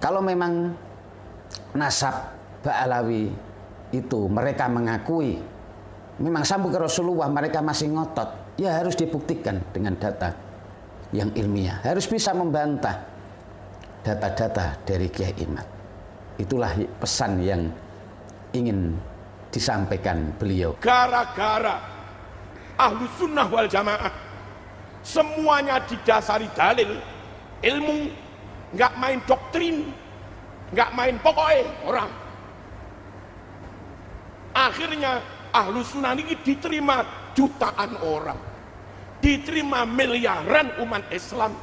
Kalau memang nasab Ba'alawi itu mereka mengakui memang sambung ke Rasulullah, mereka masih ngotot, ya harus dibuktikan dengan data yang ilmiah, harus bisa membantah data-data dari Kiai Imad. Itulah pesan yang ingin disampaikan beliau. Gara-gara Ahlus Sunnah wal Jamaah semuanya didasari dalil, ilmu, nggak main doktrin, nggak main pokoknya orang. Akhirnya Ahlus Sunnah ini diterima jutaan orang, diterima miliaran umat Islam.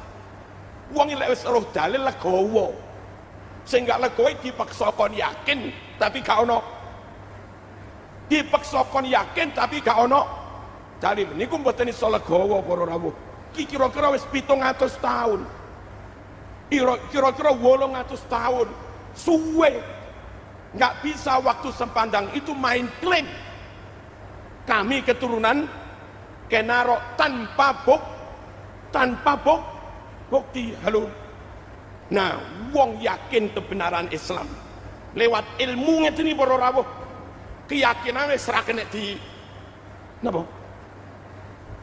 Wong lek wis roh dalil legowo, sehingga legowo dipaksa kon yakin tapi gak ono, dipaksa kon yakin tapi gak ono dalil. Niku mboten iso legowo para rawuh. Ki kira-kira wis 700 tahun, kira-kira 800 tahun suwe, nggak bisa waktu sepandang itu main klaim kami keturunan Kenaro tanpa bukti. Halo. Nah, wong yakin kebenaran Islam lewat ilmu ngene para rawuh, keyakinan wis ra kena di napa?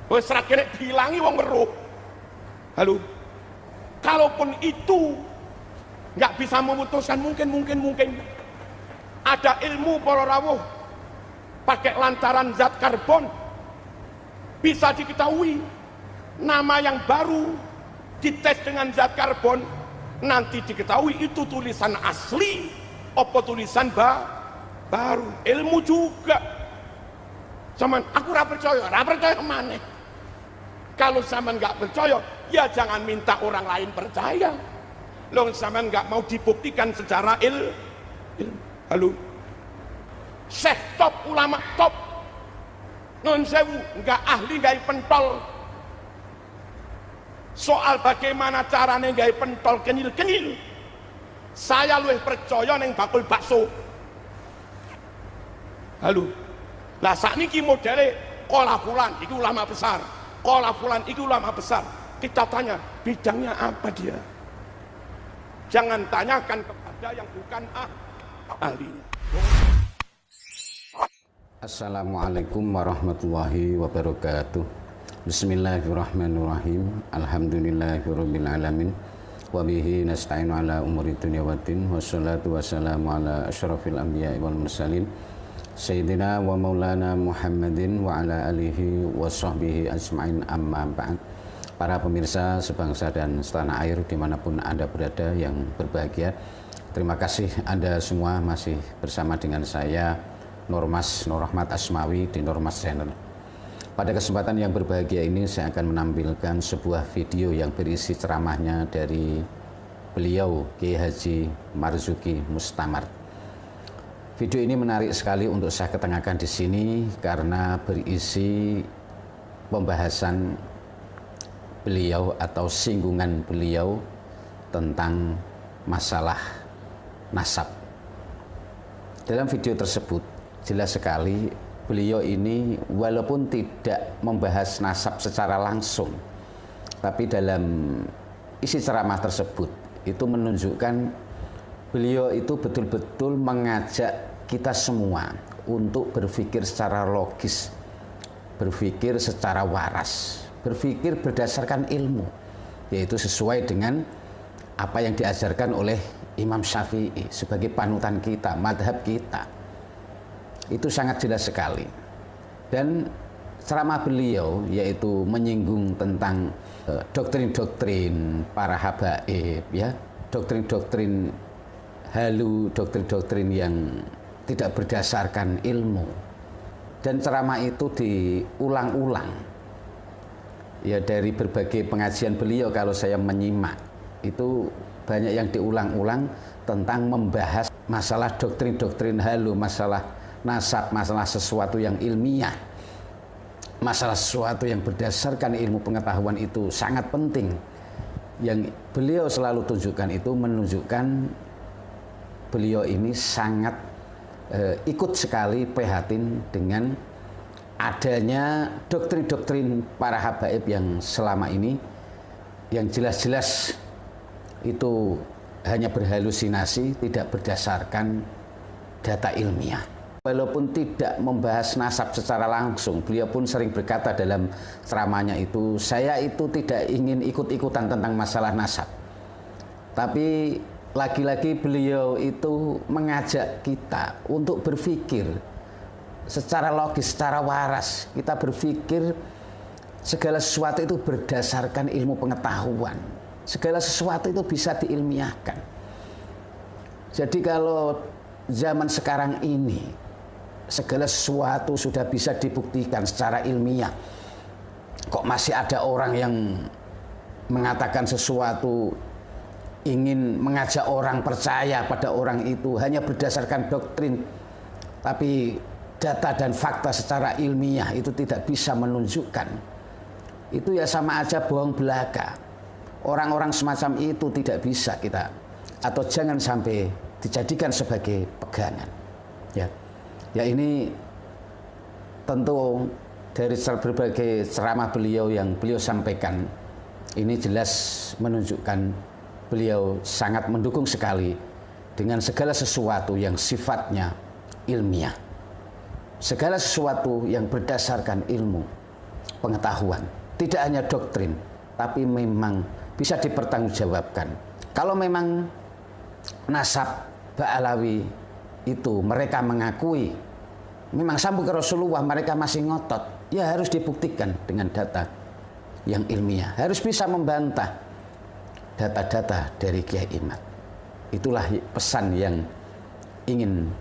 Wis ra kena dihilangi wong weruh. Halo. Kalaupun itu nggak bisa memutuskan, mungkin ada ilmu para rawuh pakai lantaran zat karbon bisa diketahui nama yang baru dites dengan zat karbon, nanti diketahui itu tulisan asli apa tulisan baru. Ilmu juga zaman aku ra percaya mana. Kalau zaman nggak percaya ya jangan minta orang lain percaya. Loh, zaman nggak mau dibuktikan secara ilmu. Halo, syekh top, ulama top, nun sewu nggak ahli nggak pentol soal bagaimana caranya nggak pentol kenyil. Saya lebih percaya neng bakul bakso. Halo, lah sakniki modele kola fulan itu ulama besar, kola fulan itu ulama besar. Kita tanya bidangnya apa dia, jangan tanyakan kepada yang bukan ahlinya. Assalamualaikum warahmatullahi wabarakatuh. Bismillahirrahmanirrahim. Alhamdulillahirabbil alamin. Wa bihi nasta'inu ala umuri dunya waddin. Wassalatu wassalamu ala asyrafil anbiya'i wal mursalin Sayyidina wa maulana Muhammadin wa ala alihi wa sahbihi ajma'in, amma ba'd. Para pemirsa sebangsa dan setanah air dimanapun Anda berada yang berbahagia, terima kasih Anda semua masih bersama dengan saya Nur Rahmat Asmawi di Nurmas Channel. Pada kesempatan yang berbahagia ini saya akan menampilkan sebuah video yang berisi ceramahnya dari beliau Kiai Haji Marzuki Mustamar. Video ini menarik sekali untuk saya ketengahkan di sini karena berisi pembahasan beliau atau singgungan beliau tentang masalah nasab. Dalam video tersebut jelas sekali beliau ini walaupun tidak membahas nasab secara langsung, tapi dalam isi ceramah tersebut itu menunjukkan beliau itu betul-betul mengajak kita semua untuk berpikir secara logis, berpikir secara waras, berpikir berdasarkan ilmu, yaitu sesuai dengan apa yang diajarkan oleh Imam Syafi'i sebagai panutan kita, madhab kita. Itu sangat jelas sekali. Dan ceramah beliau yaitu menyinggung tentang doktrin-doktrin para habaib, ya, doktrin-doktrin halu, doktrin-doktrin yang tidak berdasarkan ilmu. Dan ceramah itu diulang-ulang. Ya, dari berbagai pengajian beliau kalau saya menyimak itu banyak yang diulang-ulang tentang membahas masalah doktrin-doktrin halu, masalah nasab, masalah sesuatu yang ilmiah, masalah sesuatu yang berdasarkan ilmu pengetahuan itu sangat penting. Yang beliau selalu tunjukkan itu menunjukkan beliau ini sangat ikut sekali prihatin dengan adanya doktrin-doktrin para habaib yang selama ini yang jelas-jelas itu hanya berhalusinasi, tidak berdasarkan data ilmiah. Walaupun tidak membahas nasab secara langsung, beliau pun sering berkata dalam ceramahnya itu, saya itu tidak ingin ikut-ikutan tentang masalah nasab. Tapi lagi-lagi beliau itu mengajak kita untuk berpikir secara logis, secara waras. Kita berpikir segala sesuatu itu berdasarkan ilmu pengetahuan. Segala sesuatu itu bisa diilmiahkan. Jadi kalau zaman sekarang ini segala sesuatu sudah bisa dibuktikan secara ilmiah, kok masih ada orang yang mengatakan sesuatu, ingin mengajak orang percaya pada orang itu hanya berdasarkan doktrin, tapi data dan fakta secara ilmiah itu tidak bisa menunjukkan. Itu ya sama aja bohong belaka. Orang-orang semacam itu tidak bisa kita, atau jangan sampai dijadikan sebagai pegangan. Ya ini tentu dari berbagai ceramah beliau yang beliau sampaikan, ini jelas menunjukkan beliau sangat mendukung sekali dengan segala sesuatu yang sifatnya ilmiah. Segala sesuatu yang berdasarkan ilmu pengetahuan, tidak hanya doktrin, tapi memang bisa dipertanggungjawabkan. Kalau memang nasab Ba'alawi itu mereka mengakui memang sambung ke Rasulullah, mereka masih ngotot, ya harus dibuktikan dengan data yang ilmiah, harus bisa membantah data-data dari Kiai Imad. Itulah pesan yang ingin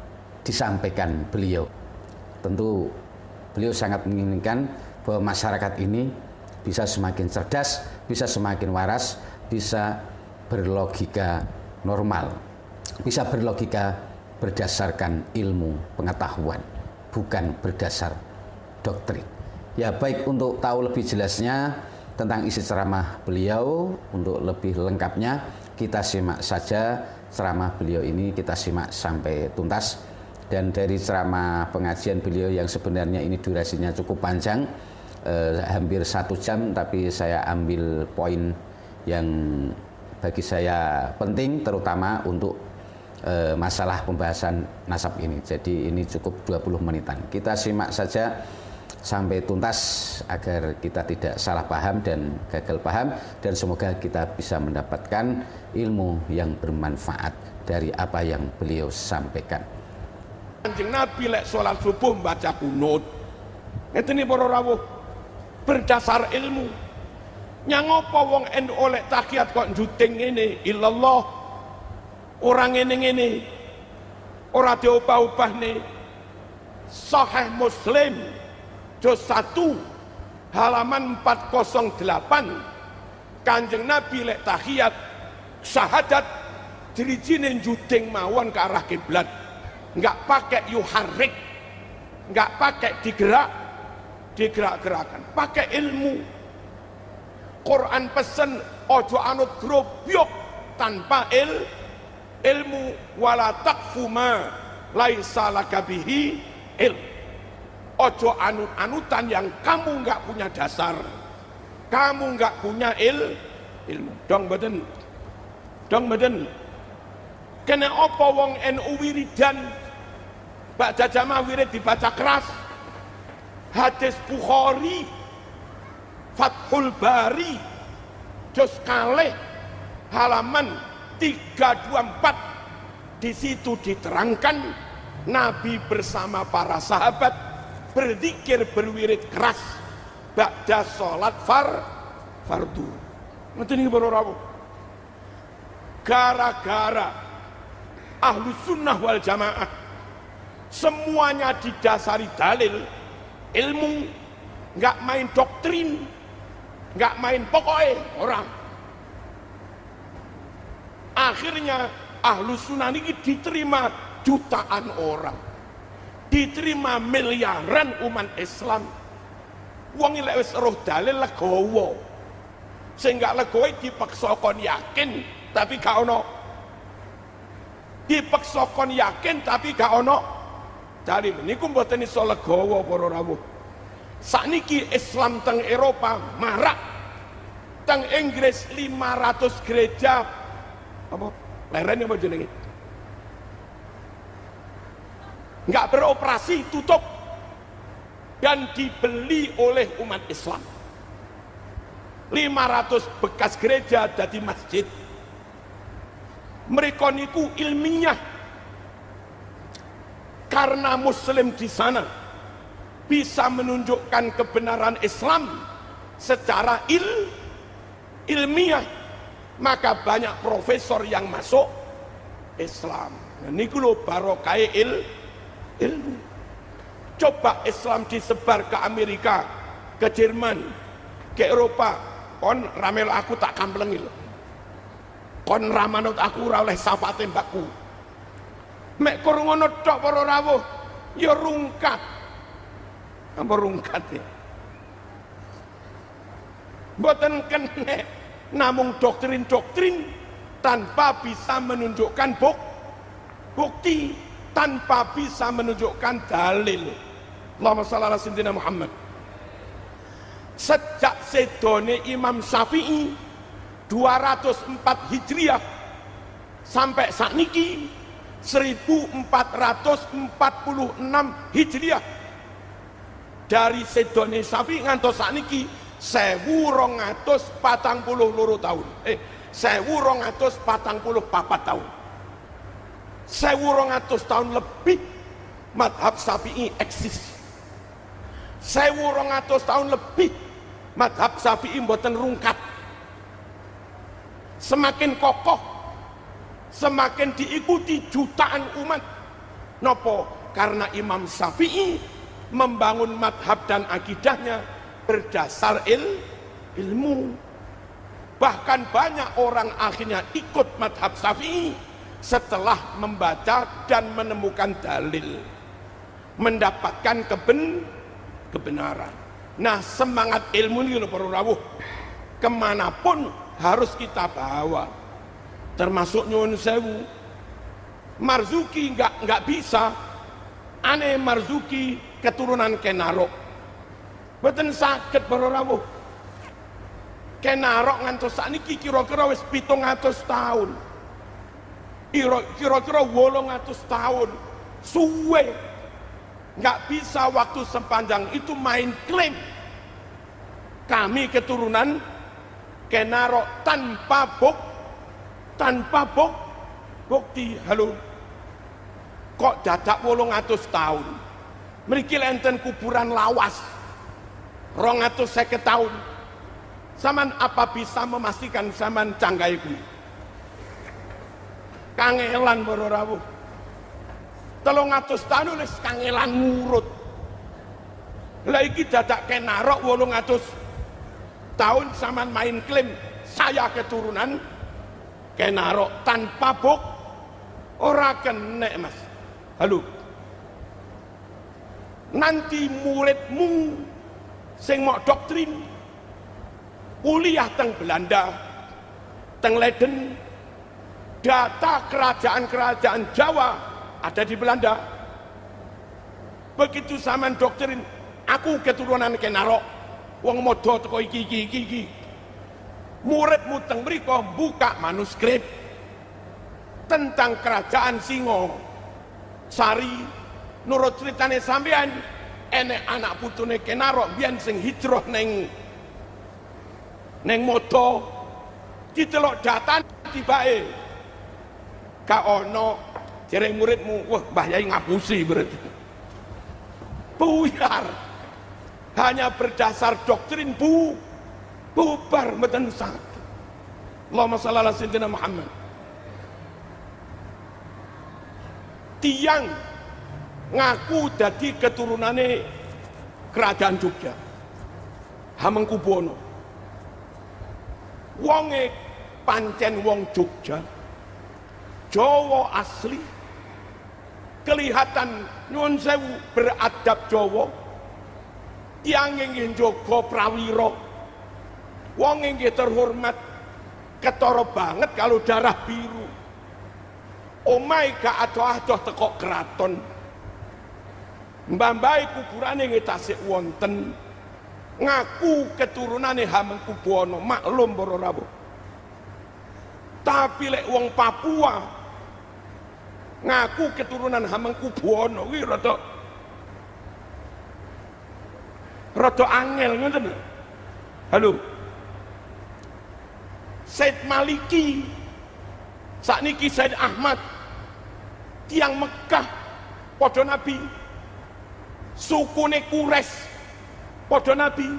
disampaikan beliau. Tentu beliau sangat menginginkan bahwa masyarakat ini bisa semakin cerdas, bisa semakin waras, bisa berlogika normal, bisa berlogika berdasarkan ilmu pengetahuan, bukan berdasar doktrin. Ya baik, untuk tahu lebih jelasnya tentang isi ceramah beliau, untuk lebih lengkapnya kita simak saja ceramah beliau ini, kita simak sampai tuntas. Dan dari ceramah pengajian beliau yang sebenarnya ini durasinya cukup panjang, hampir 1 jam, tapi saya ambil poin yang bagi saya penting, terutama untuk masalah pembahasan nasab ini. Jadi ini cukup 20 menitan. Kita simak saja sampai tuntas agar kita tidak salah paham dan gagal paham, dan semoga kita bisa mendapatkan ilmu yang bermanfaat dari apa yang beliau sampaikan. Kanjeng Nabi lek sholat subuh baca kunut. Ngeten para rawuh, berdasar ilmu. Nyang apa wong NU oleh tahiyat kok njuting ngene, illallah. Orang ngene-ngene. Ora diubah-ubahne. Sahih Muslim juz 1 halaman 408. Kanjeng Nabi lek tahiyat syahadat dirijine njuting mawon ke arah kiblat. Enggak pakai yuharrik, enggak pakai digerak-gerakkan, pakai ilmu. Quran pesen ojo anut grobyok tanpa ilmu, wala taqfu ma laisa laka bihi ilm. Ojo anut-anutan yang kamu enggak punya dasar, kamu enggak punya ilmu. Dong badan. Kena apa wong NU wiridan ba'da jamaah wirid dibaca keras. Hadis Bukhari Fathul Bari juz kalih halaman 324, di situ diterangkan Nabi bersama para sahabat berzikir berwirid keras ba'da sholat fardu. Ngoten iki para rawuh. Gara-gara Ahlu sunnah wal jamaah semuanya didasari dalil, ilmu, nggak main doktrin, nggak main pokoknya orang. Akhirnya ahlu sunnah ini diterima jutaan orang, diterima miliaran umat Islam. Wong lek wis roh dalil legowo, sehingga legowo dipaksa kon yakin tapi gak ono, dipaksa kon yakin tapi gak ono dalil. Niku mboten iso legowo para rawuh. Sakniki Islam teng Eropa marak, teng Inggris 500 gereja apa Leren apa jenenge? Nggak beroperasi, tutup dan dibeli oleh umat Islam. 500 bekas gereja jadi masjid. Mereka niku ilmiah karena Muslim di sana bisa menunjukkan kebenaran Islam secara ilmiah, maka banyak profesor yang masuk Islam. Nah, niku lho barokah ilmu. Coba Islam disebar ke Amerika, ke Jerman, ke Eropa, kon ramel aku tak kamplengi lho. Kon ramanut aku ora oleh sapa tembakku. Mek kur ngono tok para rawuh, ya rungkat. Apa rungkat ya? Mboten kene namung doktrin-doktrin tanpa bisa menunjukkan bukti, tanpa bisa menunjukkan dalil. Allahumma shalli ala sayyidina Muhammad. Sejak sedone Imam Syafi'i 204 Hijriah sampai sakniki 1446 Hijriah, dari sedone Syafi'i ngantos sakniki 1242 tahun. 1244 tahun. 1200 tahun lebih madhab Syafi'i eksis. 1200 tahun lebih madhab Syafi'i mboten rungkat. Semakin kokoh, semakin diikuti jutaan umat. Nopo? Karena Imam Syafi'i membangun madhab dan akidahnya berdasar ilmu. Bahkan banyak orang akhirnya ikut madhab Syafi'i setelah membaca dan menemukan dalil, mendapatkan kebenaran. Nah, semangat ilmu ini para rawuh kemanapun harus kita bawa, termasuk nyuwun sewu. Marzuki nggak bisa, aneh Marzuki keturunan Kenarok, boten saged para rawuh. Kenarok ngantos sakniki kira-kira wis 700 tahun. Kira-kira 800 tahun. Suwe. Nggak bisa waktu sepanjang itu main klaim kami keturunan Kenarok tanpa bukti. Halo, kok dadak 800 tahun? Mriki enten kuburan lawas 250 tahun. Saman apa bisa memastikan saman canggaiku? Kangelan para rawuh. 300 tahun wis kangelan ngurut. Lah iki dadak Kenarok 800 tahun saman main klaim saya keturunan Kenarok tanpa ora kenek, Mas. Halo. Nanti muridmu sing mok doktrin kuliah teng Belanda, teng Leiden, data kerajaan-kerajaan Jawa ada di Belanda. Begitu zaman doktrin aku keturunan Kenarok, wong modo teko iki. Muridmu teng mriko buka manuskrip tentang kerajaan Singo Sari, nurut ceritane sampean enek anak putune Kenarok biyen sing hijrah neng moto, ditelok data tibake ka ono jere muridmu, wah Mbah Yai ngapusi berarti. Buyar hanya berdasar doktrin bubar mboten saged. Allahumma shalli ala sayyidina Muhammad. Tiang ngaku dadi keturunane kerajaan Jogja, Hamengkubuwana. Wonge pancen wong Jogja, Jawa asli, kelihatan nyuwun sewu beradab Jawa, tiang nggih njaga prawira, wong nggih terhormat, ketara banget kalau darah biru. Omahe gak adoh-adoh teko keraton. Mbah-mbahe kuburane nggih tasik wonten. Ngaku keturunane Hamengkubuwana, maklum para rawuh. Tapi lek wong Papua ngaku keturunan Hamengkubuwono kuwi rada angel ngoten. Halo. Said Maliki sakniki Said Ahmad tiang Mekah padha Nabi, sukune Quraisy padha Nabi,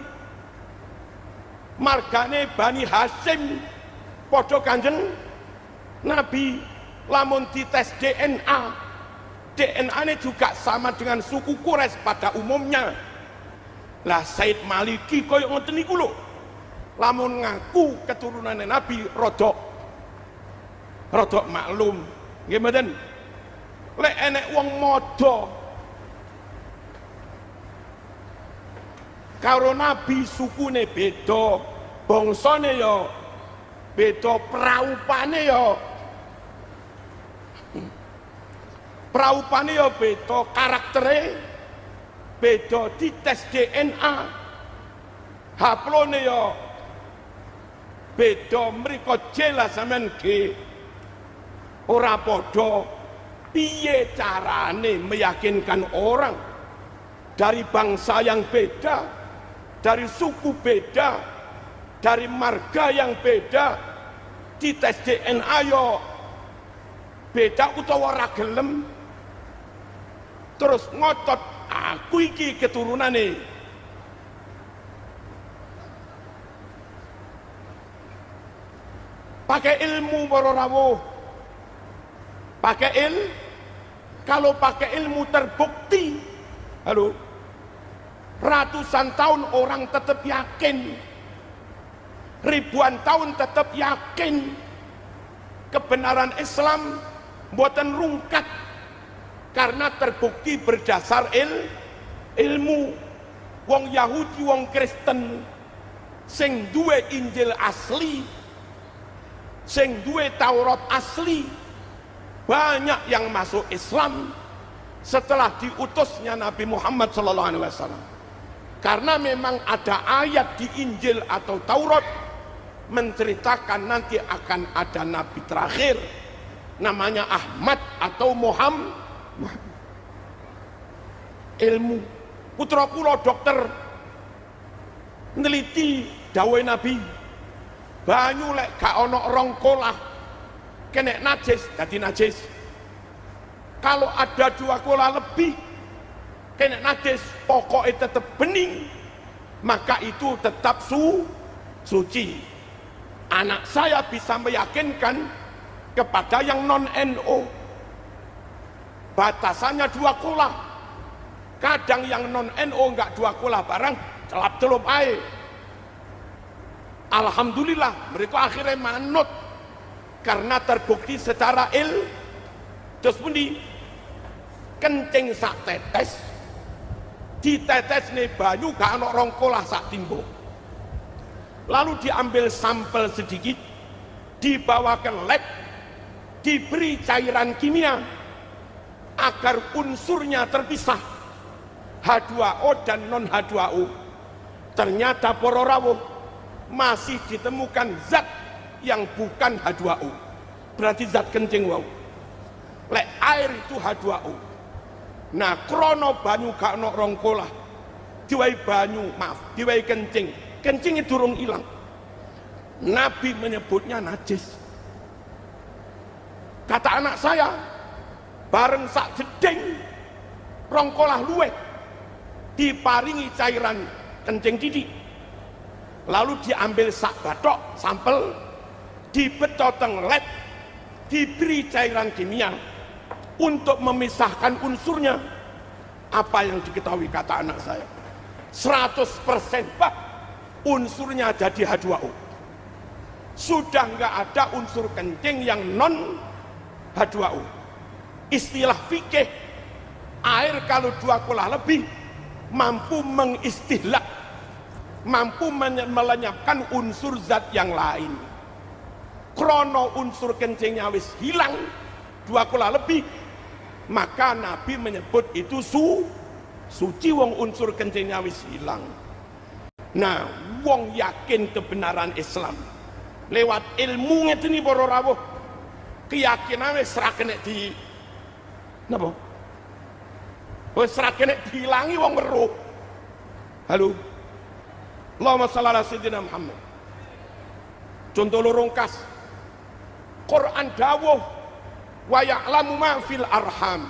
margane Bani Hasyim padha Kanjeng Nabi. Lamun dites DNA, DNA-nya juga sama dengan suku Quraisy pada umumnya. Lah Said Maliki koyo ngoten niku lho, lamun ngaku keturunan Nabi rodok maklum nggih mboten. Lek enek wong modho karo Nabi sukune beda, bangsane ya beda, praupane ya beda, karaktere beda, dites DNA haplone ya beda, mriko jelas sampean ge ora padha. Piye carane meyakinkan orang dari bangsa yang beda, dari suku beda, dari marga yang beda, dites DNA yo beda utawa ora gelem, terus ngotot aku iki keturunane. Pakai ilmu para rawuh, kalau pakai ilmu terbukti, halo, ratusan tahun orang tetap yakin, ribuan tahun tetap yakin kebenaran Islam mboten rungkat karena terbukti berdasar ilmu. Wong Yahudi, wong Kristen sing duwe Injil asli, sing duwe Taurat asli, banyak yang masuk Islam setelah diutusnya Nabi Muhammad SAW. Karena memang ada ayat di Injil atau Taurat menceritakan nanti akan ada Nabi terakhir namanya Ahmad atau Muhammad. Ilmu putra kula dokter neliti dawuh Nabi, banyu lek gak ana rong kolah kena najis, jadi najis. Kalau ada 2 kolah lebih kena najis, pokoknya tetap bening, maka itu tetap suci. Anak saya bisa meyakinkan kepada yang non-NO, batasannya 2 kolah. Kadang yang non-NO enggak 2 kolah barang celap-celup air. Alhamdulillah mereka akhirnya manut karena terbukti secara terus pun di kencing sak tetes, ditetes nih banyu gak ana rong kolah sak timbo, lalu diambil sampel sedikit, dibawa ke lab, diberi cairan kimia agar unsurnya terpisah, H2O dan non H2O. Ternyata para rawuh masih ditemukan zat yang bukan H2O, berarti zat kencing wau. Lek air itu H2O. Nah, krono banyu gak ono rong kolah, diwai banyu, diwai kencing, kencingnya durung hilang. Nabi menyebutnya najis. Kata anak saya, bareng sak jeding rong kolah luwet, diparingi cairan kencing didik, lalu diambil sak bathok sampel, dibetot teng lab, diberi cairan kimia untuk memisahkan unsurnya. Apa yang diketahui kata anak saya, 100% Pak, unsurnya jadi H2O. Sudah nggak ada unsur kencing yang non H2O. Istilah fikih, air kalau 2 kolah lebih mampu mengistihlak, mampu melenyapkan unsur zat yang lain. Krono unsur kencingnya wis hilang 2 kolah lebih, maka Nabi menyebut itu suci, wong unsur kencingnya wis hilang. Nah, wong yakin kebenaran Islam lewat ilmu ngeten iki para rawuh, keyakinan wis ra kena di napa? Wis ra kena diilangi wong weruh. Halo. Allahumma shalli ala sayyidina Muhammad. Contoh lorongkas. Quran dawuh wa ya'lamu ma fil arham.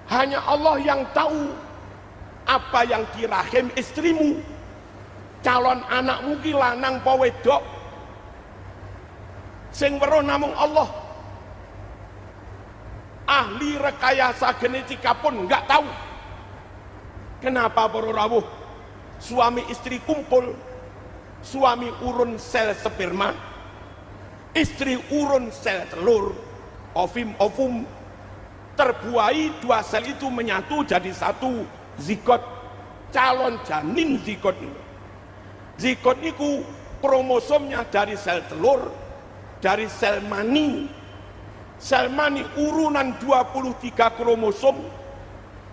Hanya Allah yang tahu apa yang di rahim istrimu. Calon anakmu ki lanang apa wedok. Sing weruh namung Allah. Ahli rekayasa genetika pun enggak tahu. Kenapa para rawuh? Suami istri kumpul, suami urun sel sperma, istri urun sel telur, ovum, terbuai dua sel itu menyatu jadi satu zigot, calon janin zigot itu. Zigot itu kromosomnya dari sel telur, dari sel mani. Sel mani urunan 23 kromosom,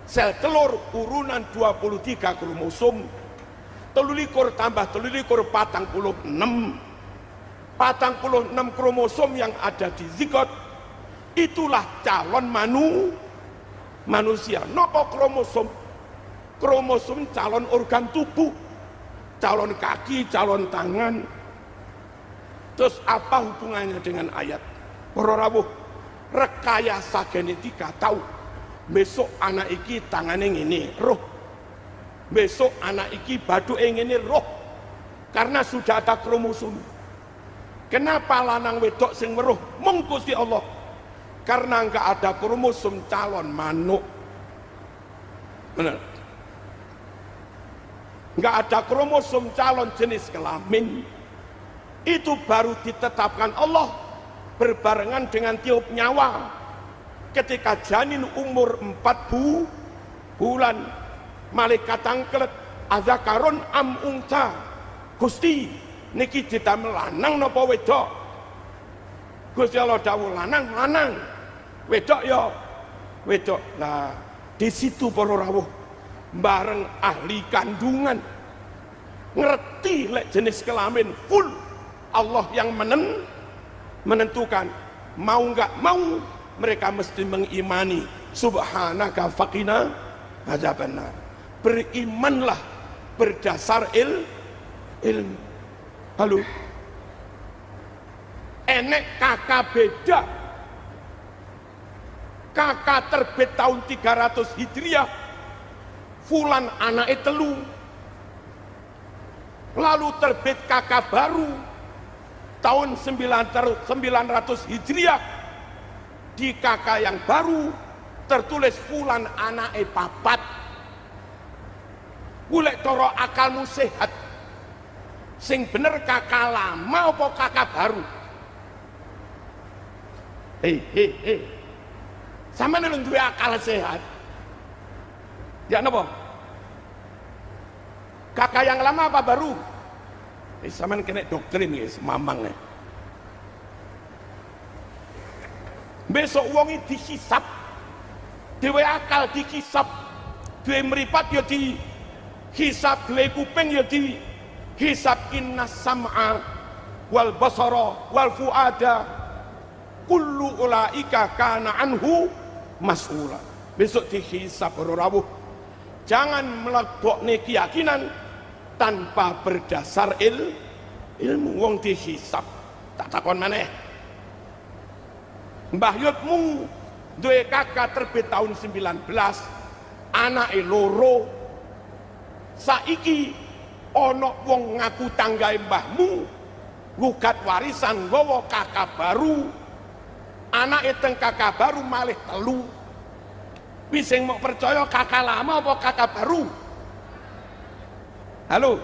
sel telur urunan 23 kromosom, 23 tambah 23 46 kromosom yang ada di zigot, itulah calon manusia. Napa kromosom? Kromosom calon organ tubuh, calon kaki, calon tangan. Terus apa hubungannya dengan ayat? Para rawuh, rekayasa genetika tahu besok anak iki tangane ngene roh, besok anak iki baduke ngene roh, karena sudah ada kromosom. Kenapa lanang wedok sing weruh mung Gusti Allah? Karena enggak ada kromosom calon manuk. Benar, enggak ada kromosom calon jenis kelamin. Itu baru ditetapkan Allah berbarengan dengan tiup nyawa ketika janin umur 4 bulan. Malaikat tangklet azakarun am unta, Gusti niki ditamel lanang napa wedok? Gusti Allah dawuh lanang, wedok ya wedok. Nah di situ para rawuh bareng ahli kandungan ngerti lek jenis kelamin full Allah yang menentukan. Mau nggak mau mereka mesti mengimani subhanaka faqina adzabannar. Berimanlah berdasar ilmu. Halo, enek kakak beda, kakak terbit tahun 300 Hijriah, fulan anake telu, lalu terbit kakak baru tahun 900 Hijriah, di kakak yang baru tertulis fulan anake papat. Golek cara akalmu sehat, sing bener kakak lama apa kakak baru? Sama nih duwe akal sehat ya napa? Kakak yang lama apa baru? Sama kena doktrin guys, mamang nih. Besok wongi dihisap, dewe akal dihisap, dewe meripat ya dihisap, dewe kuping ya dihisap. Inna sam'a wal basara wal fuada kullu ulaika kana anhu mas'ula. Besok dihisap para rawuh. Jangan mlebokne keyakinan tanpa berdasar ilmu. Wong dihisap. Tak takon maneh. Mbah Yudmu duwe kakak terbit tahun 19, anake loro. Saiki ana wong ngaku tanggae mbahmu gugat warisan nggawa kakak baru. Anake teng kakak baru malih telu. Wis sing mau percaya kakak lama apa kakak baru? Halo,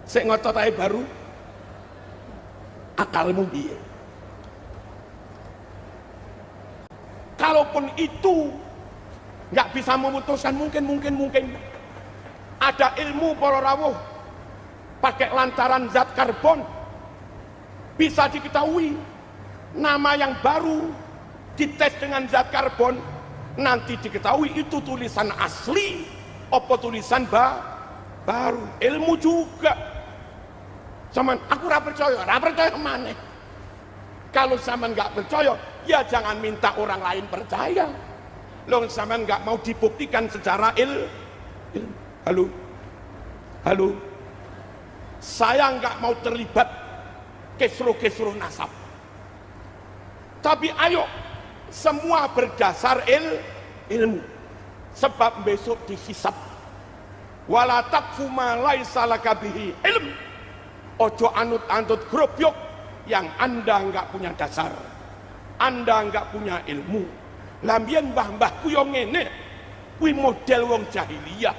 sik ngotot ae baru. Akalmu piye? Kalaupun itu nggak bisa memutuskan, mungkin ada ilmu para rawuh pakai lantaran zat karbon bisa diketahui nama yang baru dites dengan zat karbon, nanti diketahui itu tulisan asli apa tulisan baru. Ilmu juga. Saman aku ora percaya maneh. Kalau sampean nggak percaya, ya jangan minta orang lain percaya. Loh, sampean nggak mau dibuktikan secara ilmu. Halo, halo. Saya nggak mau terlibat kisruh-kisruh nasab. Tapi ayo, semua berdasar ilmu. Sebab besok dihisab. Wala taqfu ma laisa laka bihi ilm. Ojo anut-anut grobyok yang Anda nggak punya dasar, Anda nggak punya ilmu. Lambian mbah-mbahku yang ngene, kuwi model wong jahiliyah.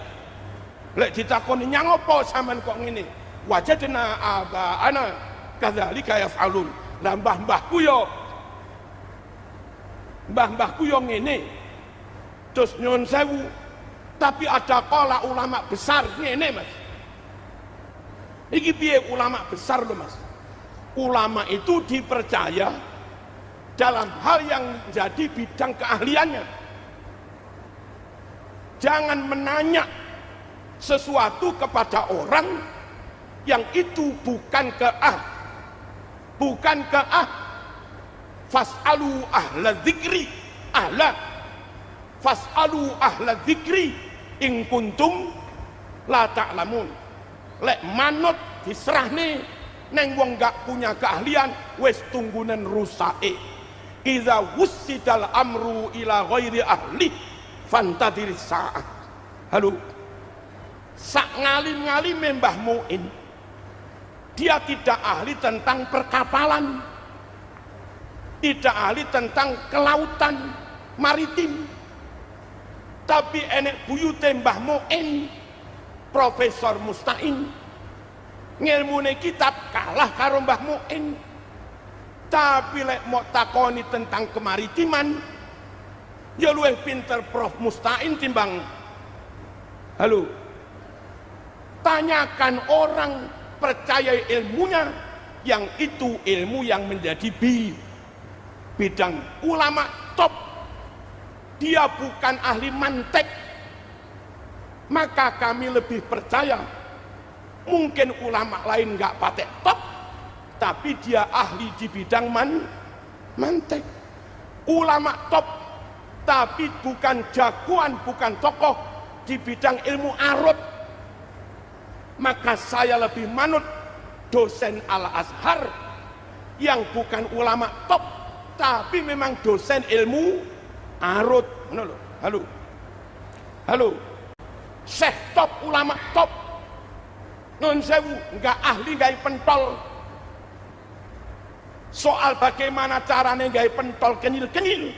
Lek ditakoni nyang apa sampean kok ngene? Wajadna abaana kadzalika yaf'alun. Lah mbah-mbahku yo ngene. Terus nyun sewu, tapi ada kala ulama besar ngene, Mas. Iki piye ulama besar lho, Mas? Ulama itu dipercaya dalam hal yang menjadi bidang keahliannya. Jangan menanya sesuatu kepada orang yang itu bukan fas'alu ahla dzikri fas'alu ahla dzikri in kuntum la ta'lamun. Lek manut diserahne neng wong gak punya keahlian, wis tunggunen rusake. Idza wussidal amru ila ghairi ahli fantadiris sa'ah. Halo, sak ngalim-ngalim Mbah Muin, dia tidak ahli tentang perkapalan, tidak ahli tentang kelautan maritim, tapi enek buyute Mbah Muin, Profesor Mustain, ngilmune kitab kalah karo Mbah Muin. Tapi lek mau takoni tentang kemaritiman, ya luwih pinter Prof Mustain timbang. Halo, tanyakan orang percaya ilmunya, yang itu ilmu yang menjadi bidang ulama top. Dia bukan ahli mantek, maka kami lebih percaya. Mungkin ulama lain nggak patek top, tapi dia ahli di bidang mantek. Ulama top, tapi bukan jagoan, bukan tokoh di bidang ilmu arut. Maka saya lebih manut dosen Al-Azhar yang bukan ulama top, tapi memang dosen ilmu arut. Halo, halo, syekh top, ulama top, nun sewu, nggak ahli gaya pentol soal bagaimana caranya gaya pentol kenyil-kenyil.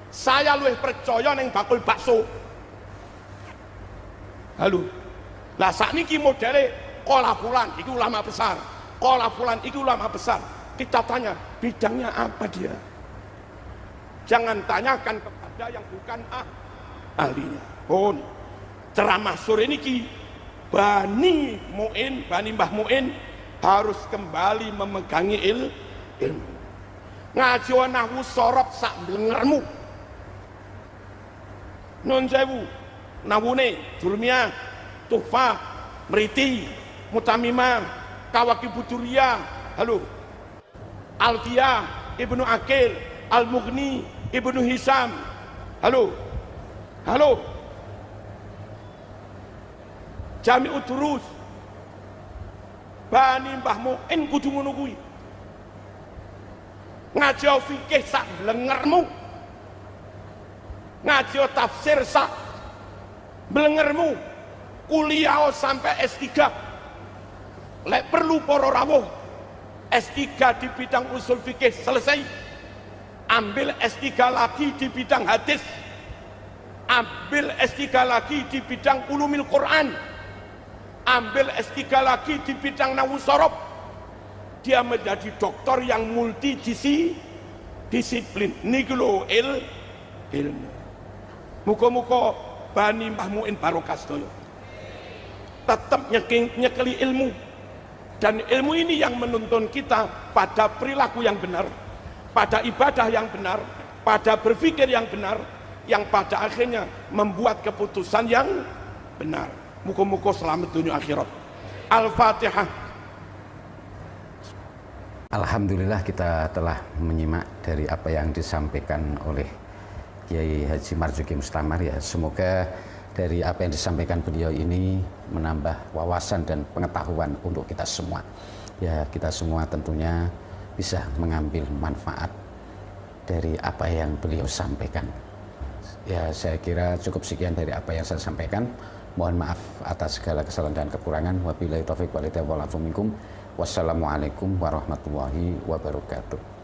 Saya lebih percaya neng bakul bakso. Halo, lah sakniki modele kola fulan iki ulama besar, kola fulan iki ulama besar. Kita tanya bidangnya apa dia. Jangan tanyakan kepada yang bukan ahlinya. Pun ceramah sore niki Bani Mbah Muin harus kembali memegangi ilmu. Ngaji nahwu sorop sak blengermu. Nun sewu, nahwune Jurmiyah, Tuhfah, Mriti, Mutamimah, Kawakib Duriyah, halo, Alfiyah, Ibnu Aqil, Al-Mughni, Ibnu Hisam, halo, halo, Jami'ud Durus, Bani Mbah Muin kudu ngono kuwi. Ngaji fikih sak blengermu, ngaji tafsir sak blengermu, kuliah sampai S3. Lek perlu para rawuh S3 di bidang usul fikih selesai, ambil S3 lagi di bidang hadis, ambil S3 lagi di bidang ulumil Quran, ambil S3 lagi di bidang nahwu sorof. Dia menjadi doktor yang multidisiplin. Niki lho ilmu. Muga-muga Bani Mbah Muin barokah sedaya. Tetap nyekeli ilmu. Dan ilmu ini yang menuntun kita pada perilaku yang benar, pada ibadah yang benar, pada berpikir yang benar, yang pada akhirnya membuat keputusan yang benar. Muga-muga selamat dunia akhirat. Al-Fatihah. Alhamdulillah kita telah menyimak dari apa yang disampaikan oleh Kiai Haji Marzuki Mustamar ya. Semoga dari apa yang disampaikan beliau ini menambah wawasan dan pengetahuan untuk kita semua. Ya, kita semua tentunya bisa mengambil manfaat dari apa yang beliau sampaikan. Ya, saya kira cukup sekian dari apa yang saya sampaikan. Mohon maaf atas segala kesalahan dan kekurangan. Wabillahi taufiq wal hidayah wal afu minkum. Wassalamualaikum warahmatullahi wabarakatuh.